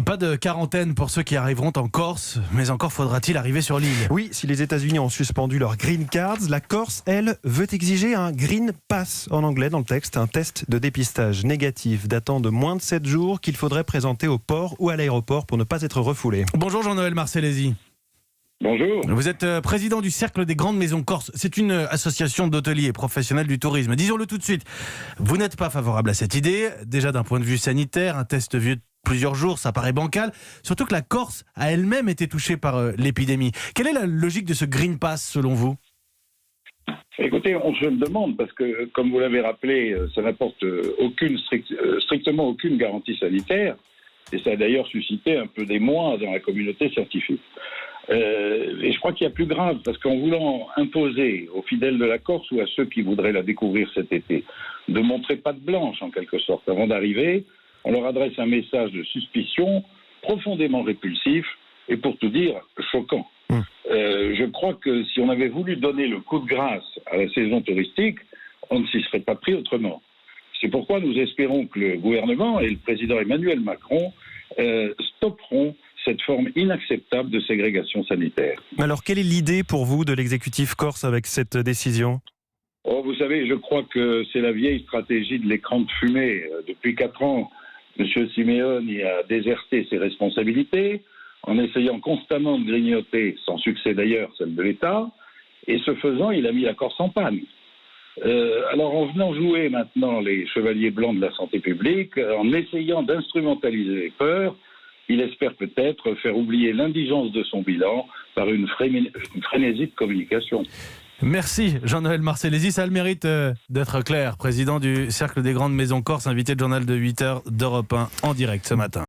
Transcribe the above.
Pas de quarantaine pour ceux qui arriveront en Corse, mais encore faudra-t-il arriver sur l'île. Oui, si les États-Unis ont suspendu leur Green Cards, la Corse, elle, veut exiger un Green Pass en anglais dans le texte, un test de dépistage négatif datant de moins de 7 jours qu'il faudrait présenter au port ou à l'aéroport pour ne pas être refoulé. Bonjour Jean-Noël Marcellesi. Bonjour. Vous êtes président du Cercle des Grandes Maisons Corse. C'est une association d'hôteliers professionnels du tourisme. Disons-le tout de suite, vous n'êtes pas favorable à cette idée. Déjà d'un point de vue sanitaire, un test vieux de plusieurs jours, ça paraît bancal. Surtout que la Corse a elle-même été touchée par l'épidémie. Quelle est la logique de ce Green Pass selon vous ? Écoutez, on se le demande parce que, comme vous l'avez rappelé, ça n'apporte strictement aucune garantie sanitaire. Et ça a d'ailleurs suscité un peu d'émoi dans la communauté scientifique. Et je crois qu'il y a plus grave, parce qu'en voulant imposer aux fidèles de la Corse ou à ceux qui voudraient la découvrir cet été, de montrer patte blanche en quelque sorte avant d'arriver, on leur adresse un message de suspicion profondément répulsif et pour tout dire choquant. Je crois que si on avait voulu donner le coup de grâce à la saison touristique, on ne s'y serait pas pris autrement. C'est pourquoi nous espérons que le gouvernement et le président Emmanuel Macron stopperont cette forme inacceptable de ségrégation sanitaire. Alors, quelle est l'idée pour vous de l'exécutif corse avec cette décision ? Vous savez, je crois que c'est la vieille stratégie de l'écran de fumée. Depuis 4 ans, M. Simeone a déserté ses responsabilités en essayant constamment de grignoter, sans succès d'ailleurs, celle de l'État. Et ce faisant, il a mis la Corse en panne. Alors, en venant jouer maintenant les chevaliers blancs de la santé publique, en essayant d'instrumentaliser les peurs, il espère peut-être faire oublier l'indigence de son bilan par une frénésie de communication. Merci Jean-Noël Marcellesi, ça a le mérite d'être clair. Président du Cercle des Grandes Maisons Corse, invité de journal de 8h d'Europe 1 en direct ce matin.